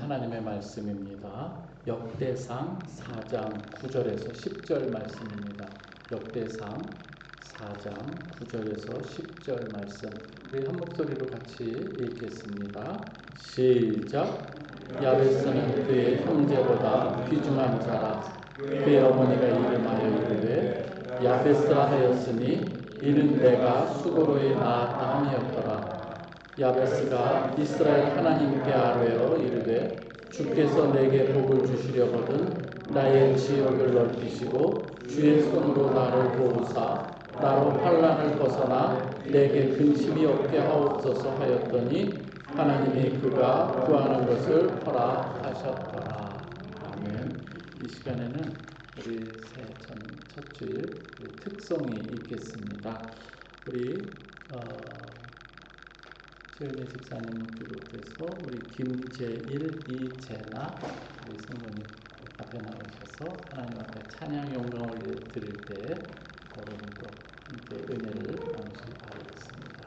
하나님의 말씀입니다. 역대상 4장 9절에서 10절 말씀입니다. 역대상 4장 9절에서 10절 말씀, 우리 한 목소리로 같이 읽겠습니다. 시작. 야베스는 그의 형제보다 귀중한 자라. 그의 어머니가 이름하여 이르되 야베스라 하였으니 이는 내가 수고로이 낳았다 함이었더라. 야베스가 이스라엘 하나님께 아뢰어 이르되 주께서 내게 복을 주시려거든 나의 지역을 넓히시고 주의 손으로 나를 도우사 나로 환난을 벗어나 내게 근심이 없게 하옵소서 하였더니 하나님이 그가 구하는 것을 허락하셨더라. 아멘. 이 시간에는 우리 새해 첫 주일 특송이 있겠습니다. 우리 최은혜 집사님을 비롯해서 우리 김재일, 이재나 우리 성도님 앞에 나오셔서 하나님 앞에 찬양 영광을 드릴 때 여러분도 함께 은혜를 나누시기 바라겠습니다.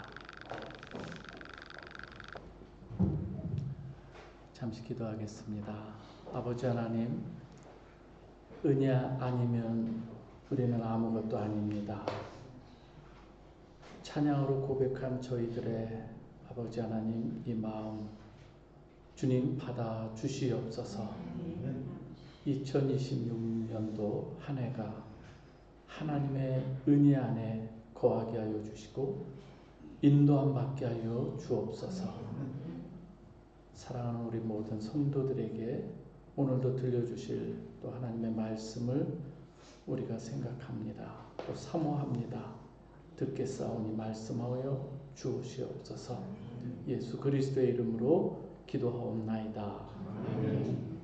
잠시 기도하겠습니다. 아버지 하나님, 은혜 아니면 우리는 아무것도 아닙니다. 찬양으로 고백한 저희들의 아버지 하나님, 이 마음 주님 받아 주시옵소서. 2026년도 한 해가 하나님의 은혜 안에 거하게 하여 주시고 인도함 받게 하여 주옵소서. 사랑하는 우리 모든 성도들에게 오늘도 들려주실 또 하나님의 말씀을 우리가 생각합니다. 또 사모합니다. 듣겠사오니 말씀하여 주시옵소서. 예수 그리스도의 이름으로 기도하옵나이다. 아멘.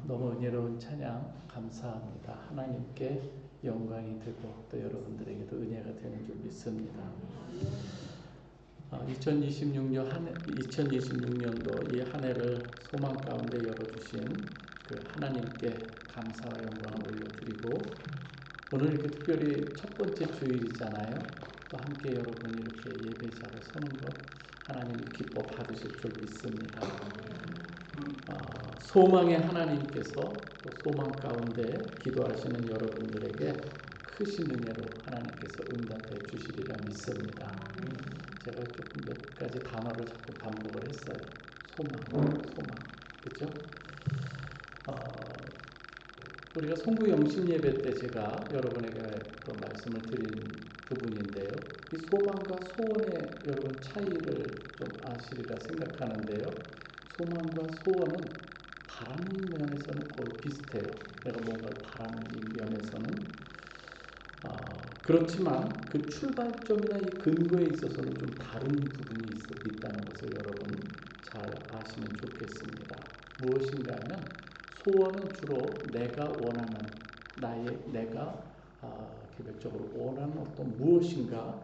너무 은혜로운 찬양 감사합니다. 하나님께 영광이 되고 또 여러분들에게도 은혜가 되는 줄 믿습니다. 2026년도 이 한 해를 소망 가운데 열어주신 그 하나님께 감사와 영광을 올려드리고, 오늘 이렇게 특별히 첫 번째 주일이잖아요. 또 함께 여러분이 이렇게 예배자로 서는 것 하나님이 기뻐 받으실 줄 믿습니다. 소망의 하나님께서 또 소망 가운데 기도하시는 여러분들에게 크신 은혜로 하나님께서 응답해 주시리라 믿습니다. 제가 조금 몇 가지 단어를 자꾸 반복을 했어요. 소망, 그렇죠? 우리가 송구 영신 예배 때 제가 여러분에게 그 말씀을 드린 부분인데요. 이 소망과 소원의 여러분 차이를 좀 아시리라 생각하는데요. 소망과 소원은 바라는 면에서는 거의 비슷해요. 내가 뭔가를 바라는 이 면에서는 그렇지만 그 출발점이나 이 근거에 있어서는 좀 다른 부분이 있다는 것을 여러분 잘 아시면 좋겠습니다. 무엇인가 하면 소원은 주로 내가 원하는 내가 개별적으로 원하는 어떤 무엇인가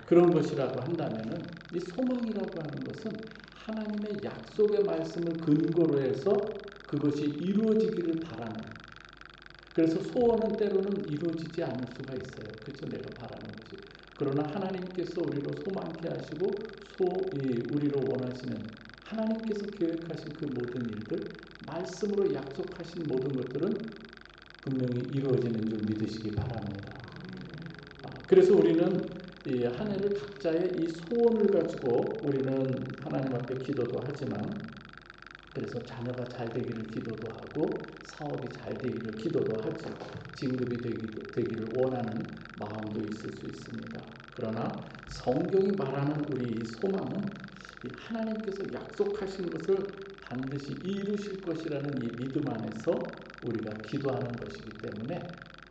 그런 것이라고 한다면은, 이 소망이라고 하는 것은 하나님의 약속의 말씀을 근거로 해서 그것이 이루어지기를 바라는. 그래서 소원은 때로는 이루어지지 않을 수가 있어요. 그렇죠? 내가 바라는 것이. 그러나 하나님께서 우리로 소망케 하시고 우리로 원하시는 하나님께서 계획하신 그 모든 일들, 말씀으로 약속하신 모든 것들은 분명히 이루어지는 줄 믿으시기 바랍니다. 그래서 우리는 이 한 해를 각자의 이 소원을 가지고 우리는 하나님 앞에 기도도 하지만, 그래서 자녀가 잘 되기를 기도도 하고 사업이 잘 되기를 기도도 하지, 진급이 되기를 원하는 마음도 있을 수 있습니다. 그러나 성경이 말하는 우리 이 소망은 이 하나님께서 약속하신 것을 반드시 이루실 것이라는 이 믿음 안에서 우리가 기도하는 것이기 때문에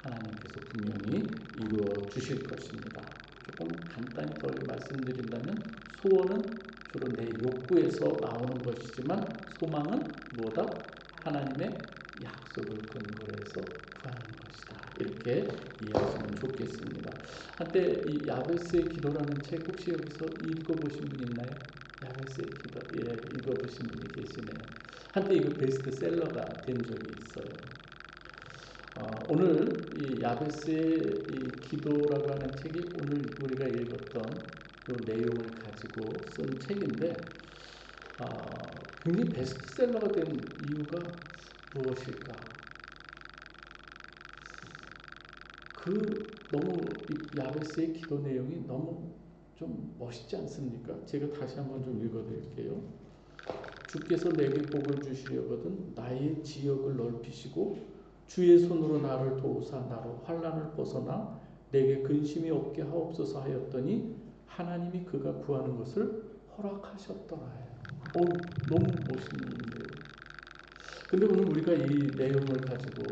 하나님께서 분명히 이루어 주실 것입니다. 조금 간단히 더 말씀드린다면, 소원은 주로 내 욕구에서 나오는 것이지만 소망은 뭐다? 하나님의 약속을 근거로 해서 구하는 것이다. 이렇게 이해하시면 좋겠습니다. 한때 이 야베스의 기도라는 책 혹시 여기서 읽어보신 분 있나요? 야베스의 기도, 읽어보신 분이 계시네요. 한때 이거 베스트셀러가 된 적이 있어요. 오늘 이 야베스의 이 기도라고 하는 책이 오늘 우리가 읽었던 그 내용을 가지고 쓴 책인데, 굉장히 베스트셀러가 된 이유가 무엇일까? 너무 이 야베스의 기도 내용이 너무 좀 멋있지 않습니까? 제가 다시 한번 좀 읽어드릴게요. 주께서 내게 복을 주시려거든 나의 지역을 넓히시고 주의 손으로 나를 도우사 나로 환난을 벗어나 내게 근심이 없게 하옵소서 하였더니 하나님이 그가 구하는 것을 허락하셨더라. 너무 멋있는 일이에요. 근데 오늘 우리가 이 내용을 가지고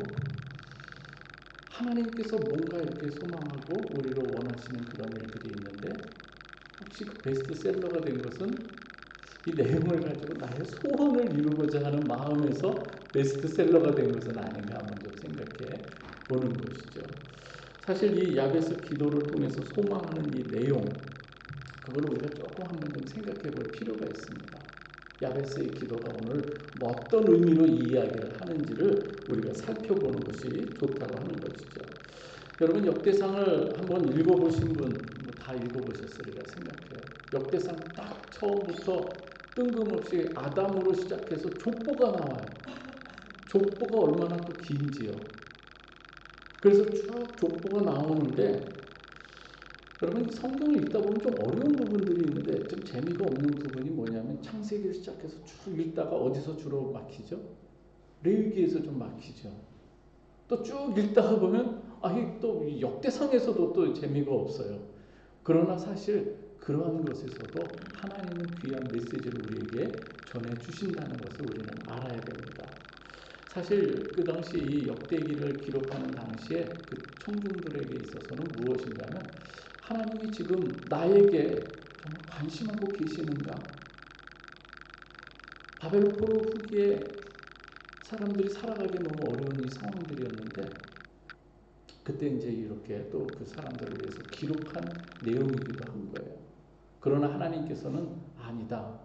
하나님께서 뭔가 이렇게 소망하고 우리로 원하시는 그런 일들이 있는데 혹시 그 베스트셀러가 된 것은 이 내용을 가지고 나의 소원을 이루고자 하는 마음에서 베스트셀러가 된 것은 아닌가 한번 좀 생각해 보는 것이죠. 사실 이 야베스 기도를 통해서 소망하는 이 내용, 그걸 우리가 조금 한번 좀 생각해 볼 필요가 있습니다. 야베스의 기도가 오늘 어떤 의미로 이 이야기를 하는지를 우리가 살펴보는 것이 좋다고 하는 것이죠. 여러분 역대상을 한번 읽어보신 분 다 읽어보셨으리라 생각해요. 역대상 딱 처음부터 뜬금없이 아담으로 시작해서 족보가 나와요. 족보가 얼마나 또 긴지요. 그래서 쭉 족보가 나오는데 여러분 성경을 읽다 보면 좀 어려운 부분들이 있는데 좀 재미가 없는 부분이 뭐냐면 창세기를 시작해서 쭉 읽다가 어디서 주로 막히죠? 레위기에서 좀 막히죠. 또 쭉 읽다가 보면 또 역대상에서도 또 재미가 없어요. 그러나 사실 그러한 것에서도 하나님은 귀한 메시지를 우리에게 전해주신다는 것을 우리는 알아야 됩니다. 사실 그 당시 이 역대기를 기록하는 당시에 그 청중들에게 있어서는 무엇인가면 하나님이 지금 나에게 정말 관심하고 계시는가? 바벨론 포로 후기에 사람들이 살아가기 너무 어려운 이 상황들이었는데 그때 이제 이렇게 또 그 사람들을 위해서 기록한 내용이기도 한 거예요. 그러나 하나님께서는 아니다.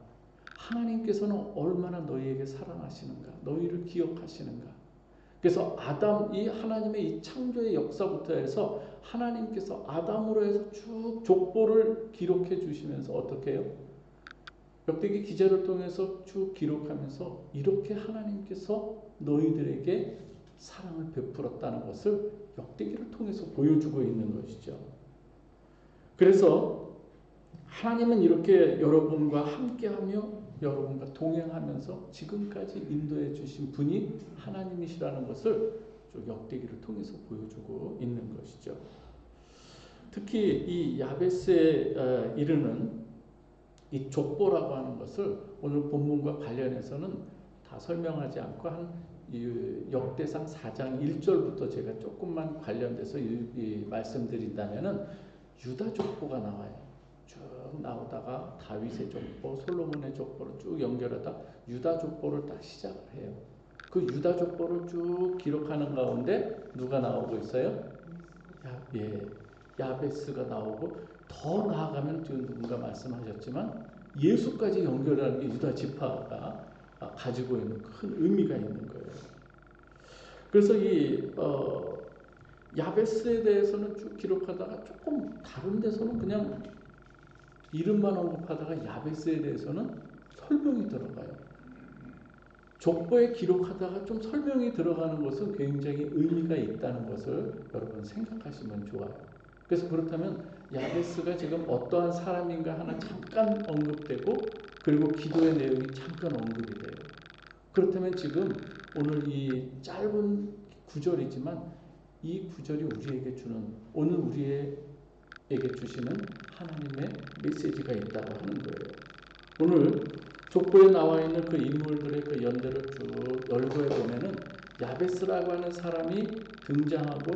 하나님께서는 얼마나 너희에게 사랑하시는가, 너희를 기억하시는가. 그래서 이 하나님의 이 창조의 역사부터 해서 하나님께서 아담으로 해서 쭉 족보를 기록해 주시면서 어떻게 해요? 역대기 기자를 통해서 쭉 기록하면서 이렇게 하나님께서 너희들에게 사랑을 베풀었다는 것을 역대기를 통해서 보여주고 있는 것이죠. 그래서 하나님은 이렇게 여러분과 함께하며 여러분과 동행하면서 지금까지 인도해 주신 분이 하나님이시라는 것을 역대기를 통해서 보여주고 있는 것이죠. 특히 이 야베스에 이르는 이 족보라고 하는 것을 오늘 본문과 관련해서는 다 설명하지 않고 한 역대상 4장 1절부터 제가 조금만 관련돼서 말씀드린다면은 유다 족보가 나와요. 쭉 나오다가 다윗의 족보, 솔로몬의 족보를 쭉 연결하다 유다 족보를 딱 시작을 해요. 그 유다 족보를 쭉 기록하는 가운데 누가 나오고 있어요? 야베스가 나오고 더 나아가면 지금 누군가 말씀하셨지만 예수까지 연결하는 게 유다 지파가 가지고 있는 큰 의미가 있는 거예요. 그래서 이 야베스에 대해서는 쭉 기록하다가 조금 다른 데서는 그냥 이름만 언급하다가 야베스에 대해서는 설명이 들어가요. 족보에 기록하다가 좀 설명이 들어가는 것은 굉장히 의미가 있다는 것을 여러분 생각하시면 좋아요. 그래서 그렇다면 야베스가 지금 어떠한 사람인가 하나 잠깐 언급되고 그리고 기도의 내용이 잠깐 언급이 돼요. 그렇다면 지금 오늘 이 짧은 구절이지만 이 구절이 우리에게 주는 오늘 우리에게 주시는 하나님의 메시지가 있다고 하는 거예요. 오늘 족보에 나와 있는 그 인물들의 그 연대를 쭉 열거해 보면은 야베스라고 하는 사람이 등장하고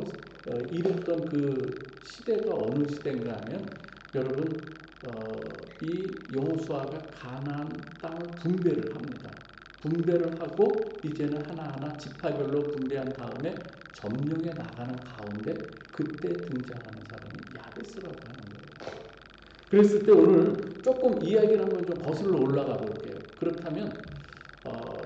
이뤘던 그 시대가 어느 시대인가 하면 여러분 이 여호수아가 가나안 땅을 분배를 합니다. 분배를 하고 이제는 하나하나 지파별로 분배한 다음에 점령해 나가는 가운데 그때 등장하는 사람이 야베스라고 하는 거예요. 그랬을 때 오늘 조금 이야기를 한번 좀 거슬러 올라가 볼게요. 그렇다면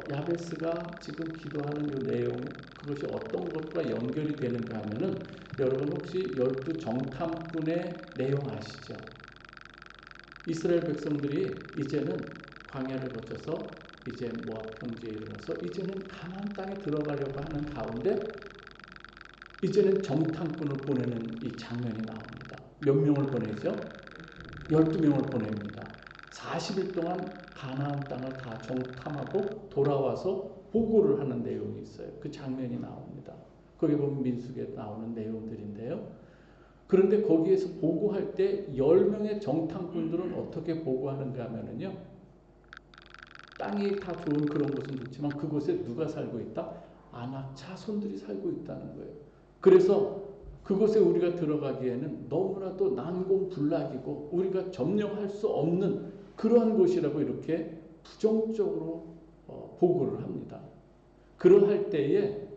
야베스가 지금 기도하는 이 내용 그것이 어떤 것과 연결이 되는가 하면은 여러분 혹시 12 정탐꾼의 내용 아시죠? 이스라엘 백성들이 이제는 광야를 거쳐서 이제 모압 평지에 이르러서 이제는 가나안 땅에 들어가려고 하는 가운데 이제는 정탐꾼을 보내는 이 장면이 나옵니다. 몇 명을 보내죠? 12명을 보냅니다. 40일 동안 가나안 땅을 다 정탐하고 돌아와서 보고를 하는 내용이 있어요. 그 장면이 나옵니다. 거기 보면 민수기에 나오는 내용들인데요. 그런데 거기에서 보고할 때 10명의 정탐꾼들은 어떻게 보고하는가 하면요. 땅이 다 좋은 그런 곳은 좋지만 그곳에 누가 살고 있다? 아낙 자손들이 살고 있다는 거예요. 그래서 그곳에 우리가 들어가기에는 너무나도 난공불락이고 우리가 점령할 수 없는 그러한 곳이라고 이렇게 부정적으로 보고를 합니다. 그러할 때에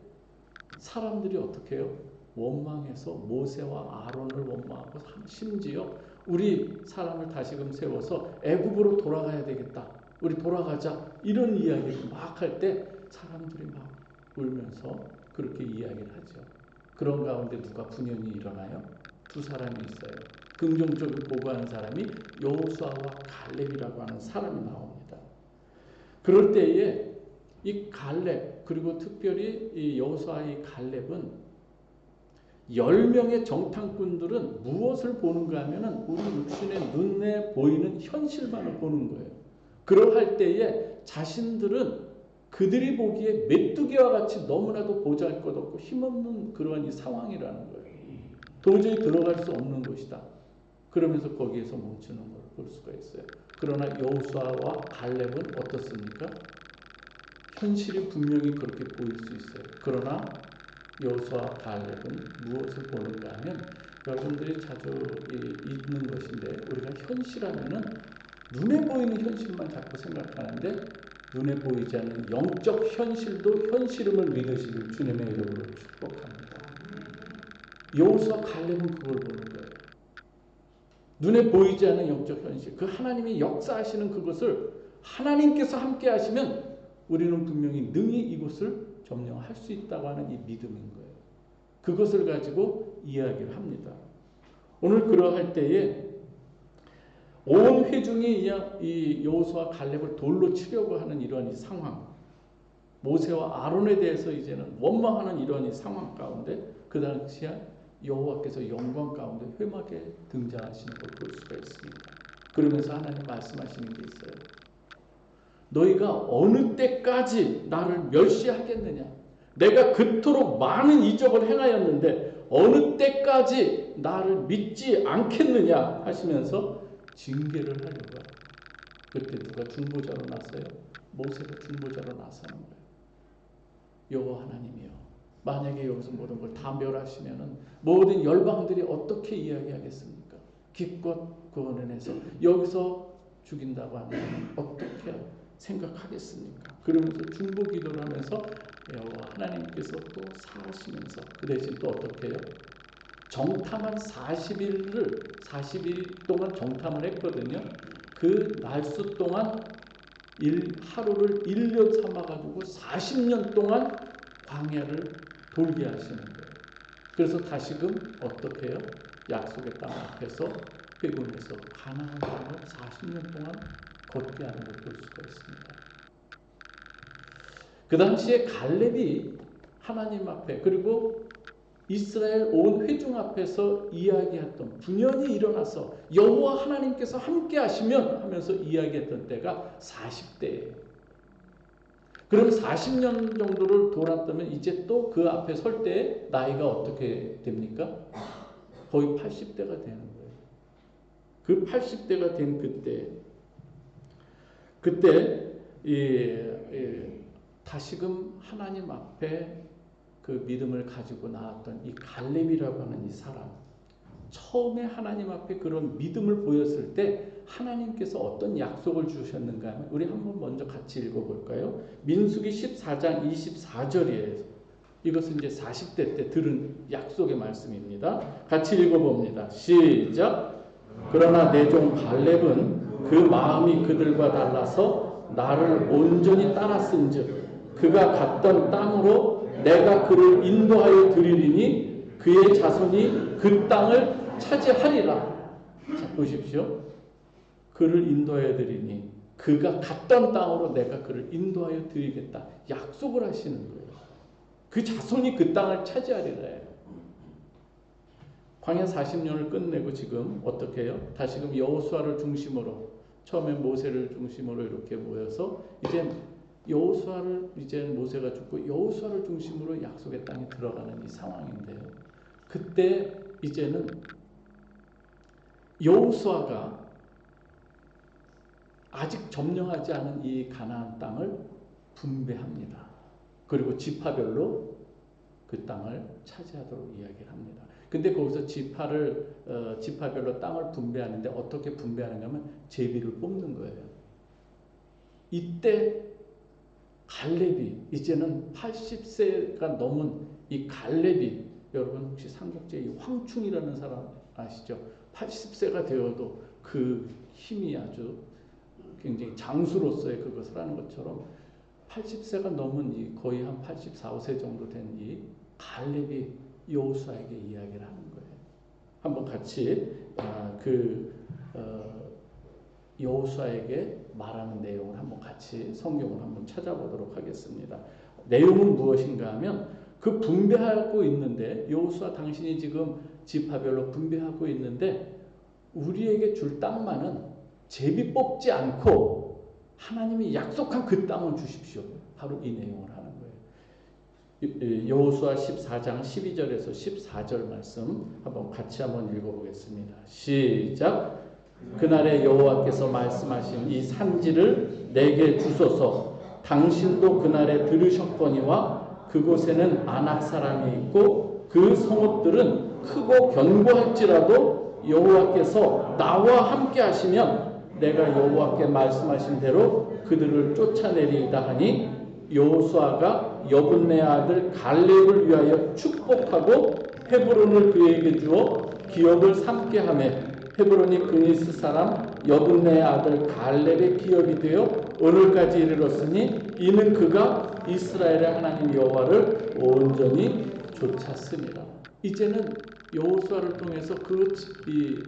사람들이 어떻게 해요? 원망해서 모세와 아론을 원망하고 심지어 우리 사람을 다시금 세워서 애굽으로 돌아가야 되겠다. 우리 돌아가자. 이런 이야기를 막 할 때 사람들이 막 울면서 그렇게 이야기를 하죠. 그런 가운데 누가 분연히 일어나요? 두 사람이 있어요. 긍정적으로 보고하는 사람이 여호수아와 갈렙이라고 하는 사람이 나옵니다. 그럴 때에 이 갈렙 그리고 특별히 이 여호수아의 갈렙은 10명의 정탐꾼들은 무엇을 보는가 하면은 우리 육신의 눈에 보이는 현실만을 보는 거예요. 그러할 때에 자신들은 그들이 보기에 메뚜기와 같이 너무나도 보잘것없고 힘없는 그러한 이 상황이라는 거예요. 도저히 들어갈 수 없는 곳이다. 그러면서 거기에서 멈추는 걸 볼 수가 있어요. 그러나 여호수아와 갈렙은 어떻습니까? 현실이 분명히 그렇게 보일 수 있어요. 그러나 여호수아와 갈렙은 무엇을 보는가 하면 여러분들이 자주 있는 것인데 우리가 현실하면은 눈에 보이는 현실만 자꾸 생각하는데 눈에 보이지 않는 영적 현실도 현실임을 믿으시길 주님의 이름으로 축복합니다. 여호수아 갈렙은 그걸 보는 거예요. 눈에 보이지 않는 영적 현실, 그 하나님이 역사하시는 그것을 하나님께서 함께 하시면 우리는 분명히 능히 이곳을 점령할 수 있다고 하는 이 믿음인 거예요. 그것을 가지고 이야기를 합니다. 오늘 그러할 때에 온 회중이 이 여호수아 갈렙을 돌로 치려고 하는 이러한 이 상황, 모세와 아론에 대해서 이제는 원망하는 이러한 이 상황 가운데 그 당시에 여호와께서 영광 가운데 회막에 등장하시는 걸 볼 수가 있습니다. 그러면서 하나님 말씀하시는 게 있어요. 너희가 어느 때까지 나를 멸시하겠느냐? 내가 그토록 많은 이적을 행하였는데 어느 때까지 나를 믿지 않겠느냐 하시면서 징계를 하려고 해요. 그때 누가 중보자로 나서요? 모세가 중보자로 나서는 거예요. 여호와 하나님이요. 만약에 여기서 모든 걸 다 멸하시면은 모든 열방들이 어떻게 이야기하겠습니까? 기껏 구원을 해서 여기서 죽인다고 하면 어떻게 생각하겠습니까? 그러면서 중보 기도를 하면서 여호와 하나님께서 또 사하시면서 그 대신 또 어떻게 해요? 정탐한 40일 동안 정탐을 했거든요. 그 날수 동안 하루를 1년 삼아가지고 40년 동안 광야를 돌게 하시는 거예요. 그래서 다시금 어떻게 해요? 약속의 땅 앞에서 회군에서 가나안 땅을 40년 동안 걷게 하는 걸 볼 수가 있습니다. 그 당시에 갈렙이 하나님 앞에 그리고 이스라엘 온 회중 앞에서 이야기했던 분연히 일어나서 여호와 하나님께서 함께 하시면 하면서 이야기했던 때가 40대예요. 그럼 40년 정도를 돌았다면 이제 또 그 앞에 설 때 나이가 어떻게 됩니까? 거의 80대가 되는 거예요. 그 80대가 된 그때 다시금 하나님 앞에 그 믿음을 가지고 나왔던 이 갈렙이라고 하는 이 사람, 처음에 하나님 앞에 그런 믿음을 보였을 때 하나님께서 어떤 약속을 주셨는가 하면 우리 한번 먼저 같이 읽어볼까요? 민수기 14장 24절이에요. 이것은 이제 40대 때 들은 약속의 말씀입니다. 같이 읽어봅니다. 시작. 그러나 내 종 갈렙은 그 마음이 그들과 달라서 나를 온전히 따랐은즉 그가 갔던 땅으로 내가 그를 인도하여 드리리니 그의 자손이 그 땅을 차지하리라. 자, 보십시오. 그를 인도하여 드리니 그가 갔던 땅으로 내가 그를 인도하여 드리겠다. 약속을 하시는 거예요. 그 자손이 그 땅을 차지하리라 해요. 광야 40년을 끝내고 지금 어떻게 해요? 다시금 여호수아를 중심으로, 처음에 모세를 중심으로 이렇게 모여서 이제 여호수아를, 이제 모세가 죽고 여호수아를 중심으로 약속의 땅에 들어가는 이 상황인데요. 그때 이제는 여호수아가 아직 점령하지 않은 이 가나안 땅을 분배합니다. 그리고 지파별로 그 땅을 차지하도록 이야기를 합니다. 근데 거기서 지파별로 땅을 분배하는데 어떻게 분배하느냐 하면 제비를 뽑는 거예요. 이때 갈렙이, 이제는 80세가 넘은 이 갈렙이, 여러분 혹시 삼국지에 이 황충이라는 사람 아시죠? 80세가 되어도 그 힘이 아주 굉장히 장수로서의 그것을 하는 것처럼 80세가 넘은 이 거의 한 84, 5세 정도 된 이 갈렙이 여호수아에게 이야기를 하는 거예요. 한번 같이 여호수아에게 말하는 내용을 한번 같이 성경을 한번 찾아보도록 하겠습니다. 내용은 무엇인가 하면 그 분배하고 있는데, 여호수아 당신이 지금 지파별로 분배하고 있는데 우리에게 줄 땅만은 제비 뽑지 않고 하나님이 약속한 그 땅을 주십시오. 바로 이 내용을 하는 거예요. 여호수아 14장 12절에서 14절 말씀 한번 같이 한번 읽어보겠습니다. 시작. 그날에 여호와께서 말씀하신 이 산지를 내게 주소서. 당신도 그날에 들으셨거니와 그곳에는 아낙 사람이 있고 그 성읍들은 크고 견고할지라도 여호와께서 나와 함께 하시면 내가 여호와께 말씀하신 대로 그들을 쫓아내리이다 하니, 여호수아가 여분네 아들 갈렙을 위하여 축복하고 헤브론을 그에게 주어 기업을 삼게 하며, 헤브론이 그니스 사람 여분네 아들 갈렙의 기업이 되어 오늘까지 이르렀으니 이는 그가 이스라엘의 하나님 여호와를 온전히 좇았습니다. 이제는 여호수아를 통해서 이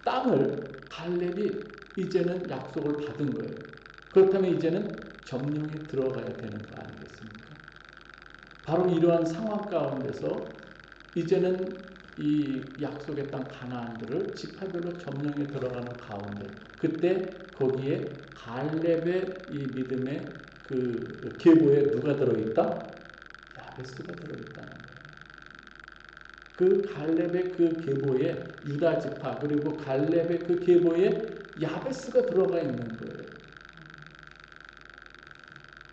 땅을 갈렙이 이제는 약속을 받은 거예요. 그렇다면 이제는 점령에 들어가야 되는 거 아니겠습니까? 바로 이러한 상황 가운데서 이제는 이 약속의 땅 가나안들을 지파별로 점령에 들어가는 가운데, 그때 거기에 갈렙의 이 믿음의 그 계보에 누가 들어있다? 야베스가 들어있다는 거예요. 그 갈렙의 그 계보에 유다 지파, 그리고 갈렙의 그 계보에 야베스가 들어가 있는 거예요.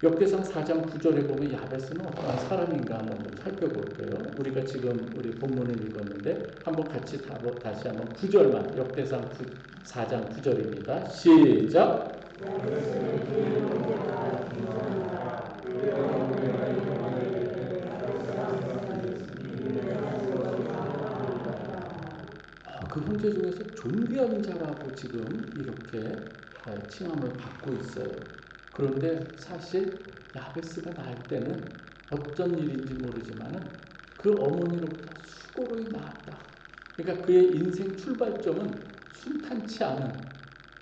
역대상 4장 9절에 보면 야베스는 어떤 사람인가 한번 살펴볼게요. 우리가 지금 우리 본문을 읽었는데 한번 같이 다시 한번 9절만, 역대상 4장 9절입니다. 시작. 그 형제 중에서 존귀한 자라고 지금 이렇게 칭함을 받고 있어요. 그런데 사실 야베스가 낳을 때는 어떤 일인지 모르지만은 그 어머니로부터 수고로 낳았다. 그러니까 그의 인생 출발점은 순탄치 않은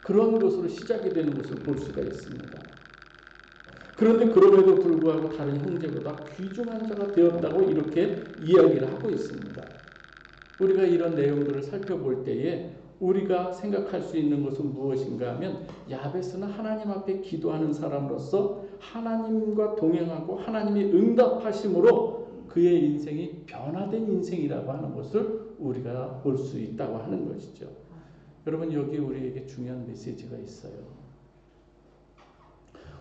그런 것으로 시작이 되는 것을 볼 수가 있습니다. 그런데 그럼에도 불구하고 다른 형제보다 귀중한 자가 되었다고 이렇게 이야기를 하고 있습니다. 우리가 이런 내용들을 살펴볼 때에 우리가 생각할 수 있는 것은 무엇인가 하면, 야베스는 하나님 앞에 기도하는 사람으로서 하나님과 동행하고 하나님이 응답하심으로 그의 인생이 변화된 인생이라고 하는 것을 우리가 볼 수 있다고 하는 것이죠. 여러분, 여기 우리에게 중요한 메시지가 있어요.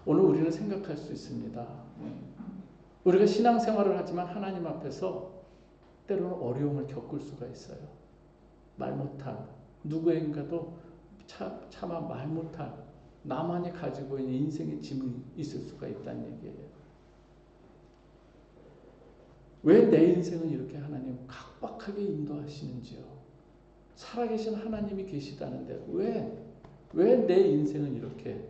오늘 우리는 생각할 수 있습니다. 우리가 신앙생활을 하지만 하나님 앞에서 때로는 어려움을 겪을 수가 있어요. 말 못할, 누구인가도 차마 말 못할, 나만이 가지고 있는 인생의 짐이 있을 수가 있다는 얘기예요. 왜 내 인생은 이렇게 하나님 각박하게 인도하시는지요? 살아계신 하나님이 계시다는데 왜 내 인생은 이렇게,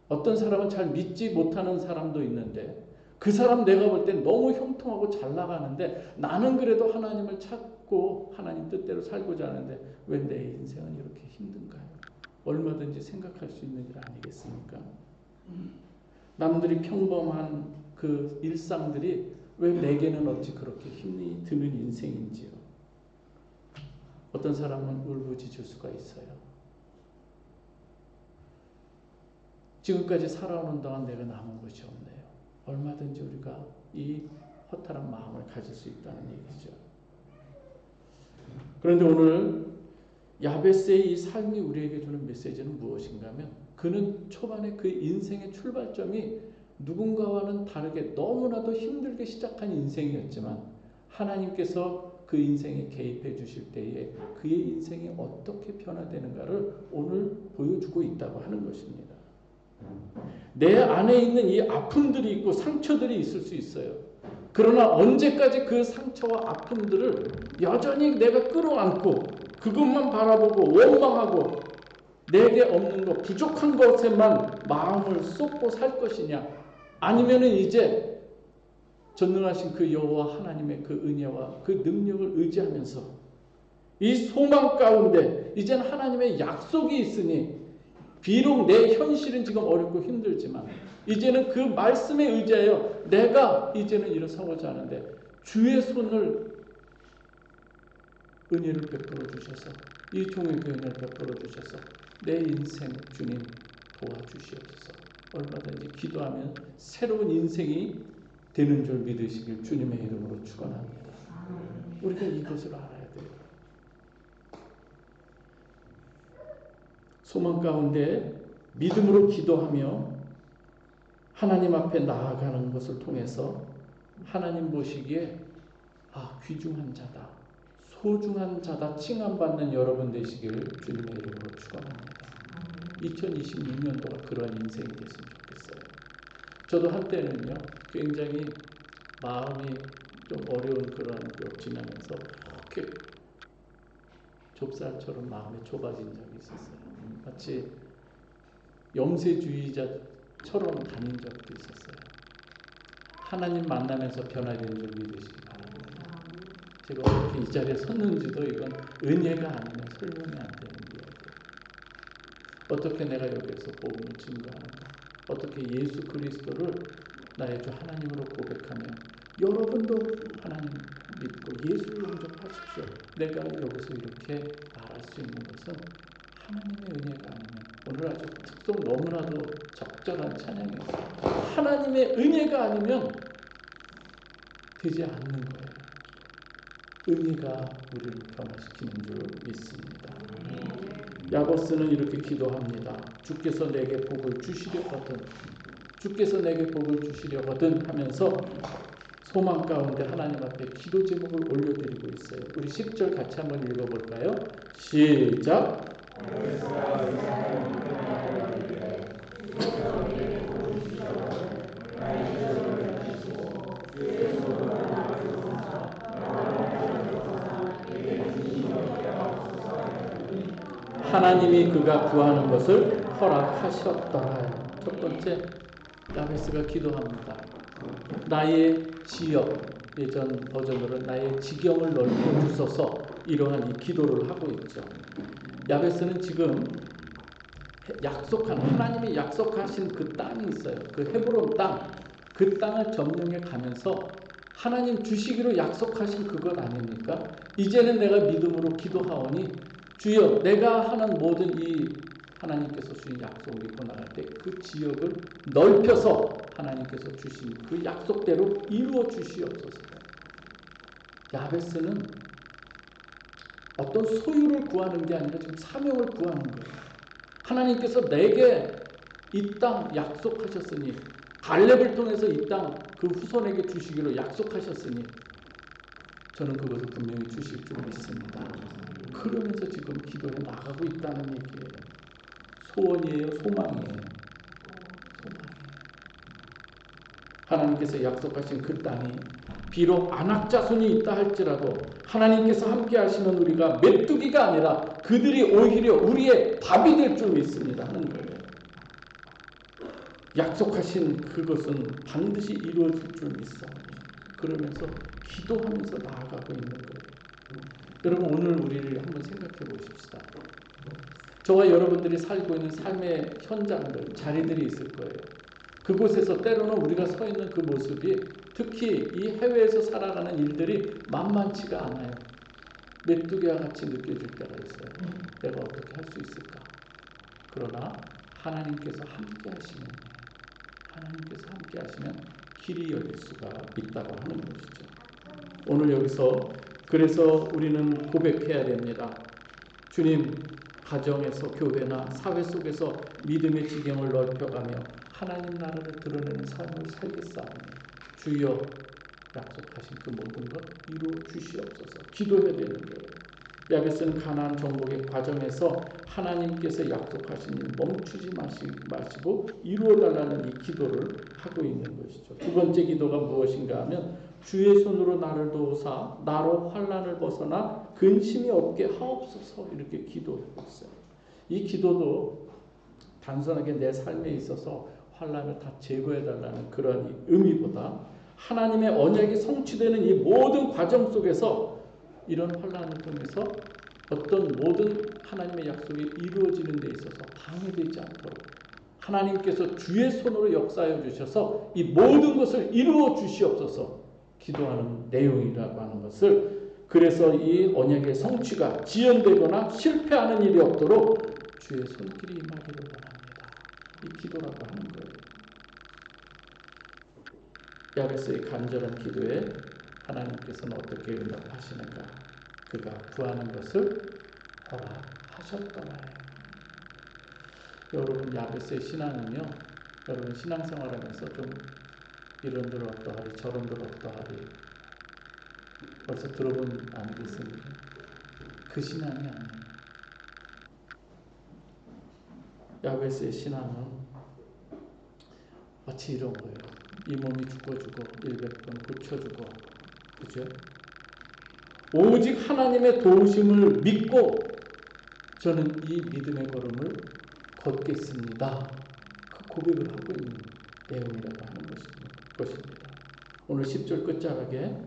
어떤 사람은 잘 믿지 못하는 사람도 있는데 그 사람 내가 볼 땐 너무 형통하고 잘 나가는데 나는 그래도 하나님을 찾고 하나님 뜻대로 살고자 하는데 왜 내 인생은 이렇게 힘든가요? 얼마든지 생각할 수 있는 일 아니겠습니까? 남들이 평범한 그 일상들이 왜 내게는 어찌 그렇게 힘이 드는 인생인지요. 어떤 사람은 울부짖을 수가 있어요. 지금까지 살아오는 동안 내가 남은 것이 없네요. 얼마든지 우리가 이 허탈한 마음을 가질 수 있다는 얘기죠. 그런데 오늘 야베스의 이 삶이 우리에게 주는 메시지는 무엇인가 하면, 그는 초반에 그 인생의 출발점이 누군가와는 다르게 너무나도 힘들게 시작한 인생이었지만 하나님께서 그 인생에 개입해 주실 때에 그의 인생이 어떻게 변화되는가를 오늘 보여주고 있다고 하는 것입니다. 내 안에 있는 이 아픔들이 있고 상처들이 있을 수 있어요. 그러나 언제까지 그 상처와 아픔들을 여전히 내가 끌어안고 그것만 바라보고 원망하고 내게 없는 것, 부족한 것에만 마음을 쏟고 살 것이냐, 아니면은 이제 전능하신 그 여호와 하나님의 그 은혜와 그 능력을 의지하면서 이 소망 가운데 이제는 하나님의 약속이 있으니, 비록 내 현실은 지금 어렵고 힘들지만 이제는 그 말씀에 의지하여 내가 이제는 일어서고자 하는데, 주의 손을 은혜를 베풀어 주셔서, 이 종에게 은혜를 베풀어 주셔서 내 인생 주님 도와주시옵소서. 얼마든지 기도하면 새로운 인생이 되는 줄 믿으시길 주님의 이름으로 축원합니다. 우리가 이것을 알아야 돼요. 소망 가운데 믿음으로 기도하며 하나님 앞에 나아가는 것을 통해서 하나님 보시기에 귀중한 자다, 소중한 자다 칭함받는 여러분 되시기를 주님의 이름으로 축원합니다. 2026년도가 그런 인생이 됐으면 좋겠어요. 저도 한때는요 굉장히 마음이 좀 어려운 그런 걸 지나면서 그렇게 좁쌀처럼 마음이 좁아진 적이 있었어요. 마치 염세주의자처럼 다닌 적도 있었어요. 하나님 만나면서 변화된 줄 믿으시기 바랍니다. 제가 어떻게 이 자리에 섰는지도 이건 은혜가 아니면 설명이 안 되는 이야기예요. 어떻게 내가 여기서 복음을 증거하는가, 어떻게 예수 그리스도를 나의 주 하나님으로 고백하며 여러분도 하나님 믿고 예수를 영접하십시오. 내가 여기서 이렇게 말할 수 있는 것은 하나님의 은혜가 아니면, 오늘 아주 특성 너무나도 적절한 찬양이었어요. 하나님의 은혜가 아니면 되지 않는 거예요. 은혜가 우리를 변화시키는 줄 믿습니다. 야고스는 이렇게 기도합니다. 주께서 내게 복을 주시려거든, 주께서 내게 복을 주시려거든 하면서 소망 가운데 하나님 앞에 기도 제목을 올려드리고 있어요. 우리 10절 같이 한번 읽어볼까요? 시작. 하나님이 그가 구하는 것을 허락하셨더라. 첫 번째, 야베스가 기도합니다. 나의 지역, 예전 버전으로 나의 지경을 넓혀 주소서, 이러한 이 기도를 하고 있죠. 야베스는 지금 하나님이 약속하신 그 땅이 있어요. 그 헤브론 땅, 그 땅을 점령해 가면서 하나님 주시기로 약속하신 그것 아닙니까? 이제는 내가 믿음으로 기도하오니 주여, 내가 하는 모든 이 하나님께서 주신 약속을 믿고 나갈 때 그 지역을 넓혀서 하나님께서 주신 그 약속대로 이루어 주시옵소서. 야베스는 어떤 소유를 구하는 게 아니라 지금 사명을 구하는 거예요. 하나님께서 내게 이 땅 약속하셨으니, 갈렙을 통해서 이 땅 그 후손에게 주시기로 약속하셨으니 저는 그것을 분명히 주실 줄 믿습니다. 그러면서 지금 기도에 나가고 있다는 얘기예요. 소원이에요, 소망이에요? 소망이에요. 하나님께서 약속하신 그 땅이 비록 안악자손이 있다 할지라도 하나님께서 함께 하시면 우리가 메뚜기가 아니라 그들이 오히려 우리의 답이 될 줄 믿습니다 하는 거예요. 약속하신 그것은 반드시 이루어질 줄 믿습니다. 그러면서 기도하면서 나아가고 있는 거예요. 여러분, 오늘 우리를 한번 생각해 보십시다. 저와 여러분들이 살고 있는 삶의 현장들, 자리들이 있을 거예요. 그곳에서 때로는 우리가 서 있는 그 모습이 특히 이 해외에서 살아가는 일들이 만만치가 않아요. 메뚜기와 같이 느껴질 때가 있어요. 내가 어떻게 할 수 있을까? 그러나 하나님께서 함께 하시면 길이 열릴 수가 있다고 하는 것이죠. 오늘 여기서 그래서 우리는 고백해야 됩니다. 주님, 가정에서 교회나 사회 속에서 믿음의 지경을 넓혀가며 하나님 나라를 드러내는 삶을 살겠사오니 주여 약속하신 그 모든 것 이루어 주시옵소서. 기도해야 되는 거예요. 야베스는 가나안 정복의 과정에서 하나님께서 약속하신 일 멈추지 마시고 이루어달라는 이 기도를 하고 있는 것이죠. 두 번째 기도가 무엇인가 하면 주의 손으로 나를 도우사 나로 환난을 벗어나 근심이 없게 하옵소서 이렇게 기도하고 있어요. 이 기도도 단순하게 내 삶에 있어서 환난을 다 제거해달라는 그런 의미보다 하나님의 언약이 성취되는 이 모든 과정 속에서 이런 환난을 통해서 어떤 모든 하나님의 약속이 이루어지는 데 있어서 방해되지 않도록 하나님께서 주의 손으로 역사해 주셔서 이 모든 것을 이루어 주시옵소서 기도하는 내용이라고 하는 것을, 그래서 이 언약의 성취가 지연되거나 실패하는 일이 없도록 주의 손길이 임하기를 원합니다. 이 기도라고 하는 거예요. 야베스의 간절한 기도에 하나님께서는 어떻게 응답하시는가? 그가 구하는 것을 허락하셨더라. 여러분, 야베스의 신앙은요, 여러분 신앙생활하면서 좀 이런들 어떠하리 저런들 어떠하리 벌써 들어본 안 계십니까? 그 신앙이 아니에요. 야베스의 신앙은 마치 이런 거예요. 이 몸이 죽어주고 100번 고쳐주고, 그죠? 오직 하나님의 도우심을 믿고 저는 이 믿음의 걸음을 걷겠습니다. 그 고백을 하고 있는 내용이라고 하는 것입니다. 오늘 10절 끝자락에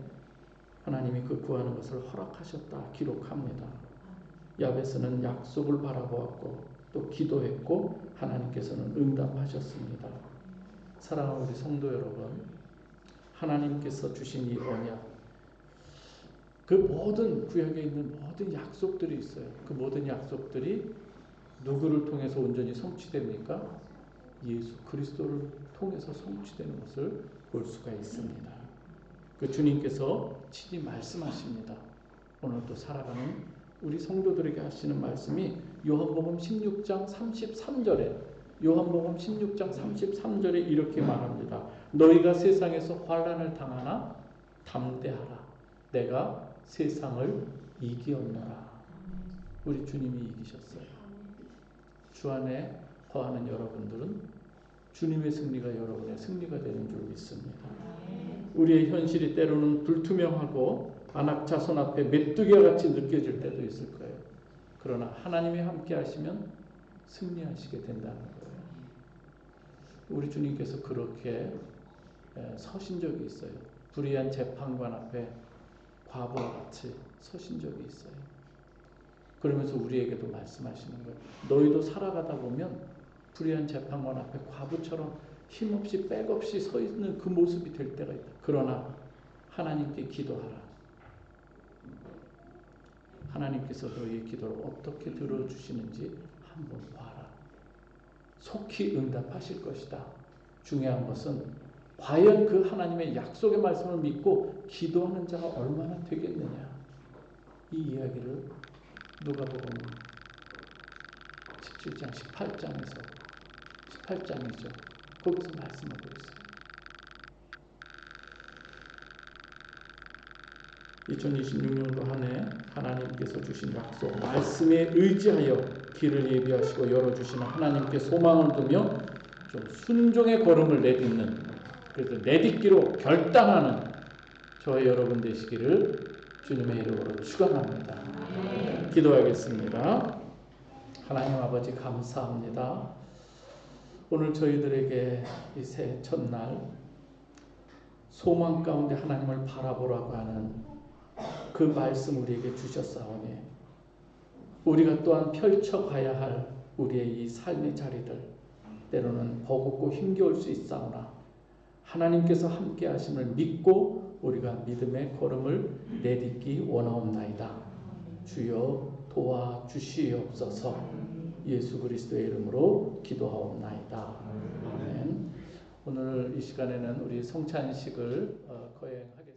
하나님이 그 구하는 것을 허락하셨다 기록합니다. 야베스는 약속을 바라보았고 또 기도했고 하나님께서는 응답하셨습니다. 사랑하는 우리 성도 여러분, 하나님께서 주신 이 언약, 그 모든 구약에 있는 모든 약속들이 있어요. 그 모든 약속들이 누구를 통해서 온전히 성취됩니까? 예수 그리스도를 통해서 성취되는 것을 볼 수가 있습니다. 그 주님께서 친히 말씀하십니다. 오늘 또 살아가는 우리 성도들에게 하시는 말씀이 요한복음 16장 33절에 이렇게 말합니다. 너희가 세상에서 환난을 당하나 담대하라. 내가 세상을 이기었노라. 우리 주님이 이기셨어요. 주 안에 거하는 여러분들은 주님의 승리가 여러분의 승리가 되는 줄 믿습니다. 우리의 현실이 때로는 불투명하고 안악자손 앞에 메뚜기와 같이 느껴질 때도 있을 거예요. 그러나 하나님이 함께 하시면 승리하시게 된다는 거예요. 우리 주님께서 그렇게 서신 적이 있어요. 불의한 재판관 앞에 과부와 같이 서신 적이 있어요. 그러면서 우리에게도 말씀하시는 거예요. 너희도 살아가다 보면 불의한 재판관 앞에 과부처럼 힘없이 백없이 서 있는 그 모습이 될 때가 있다. 그러나 하나님께 기도하라. 하나님께서 너희의 기도를 어떻게 들어주시는지 한번 봐라. 속히 응답하실 것이다. 중요한 것은 과연 그 하나님의 약속의 말씀을 믿고 기도하는 자가 얼마나 되겠느냐. 이 이야기를 누가복음 17장 18장이죠. 거기서 말씀하고 있어요. 2026년도 한 해 하나님께서 주신 약속 말씀에 의지하여 길을 예비하시고 열어주시는 하나님께 소망을 두며 좀 순종의 걸음을 내딛는, 그래서 내딛기로 결단하는 저와 여러분 되시기를 주님의 이름으로 축원합니다. 기도하겠습니다. 하나님 아버지 감사합니다. 오늘 저희들에게 이 새해 첫날 소망 가운데 하나님을 바라보라고 하는 그 말씀 우리에게 주셨사오니 우리가 또한 펼쳐가야 할 우리의 이 삶의 자리들, 때로는 버겁고 힘겨울 수 있사오나 하나님께서 함께 하심을 믿고 우리가 믿음의 걸음을 내딛기 원하옵나이다. 주여 도와주시옵소서. 예수 그리스도의 이름으로 기도하옵나이다. 아멘. 오늘 이 시간에는 우리 성찬식을 거행하게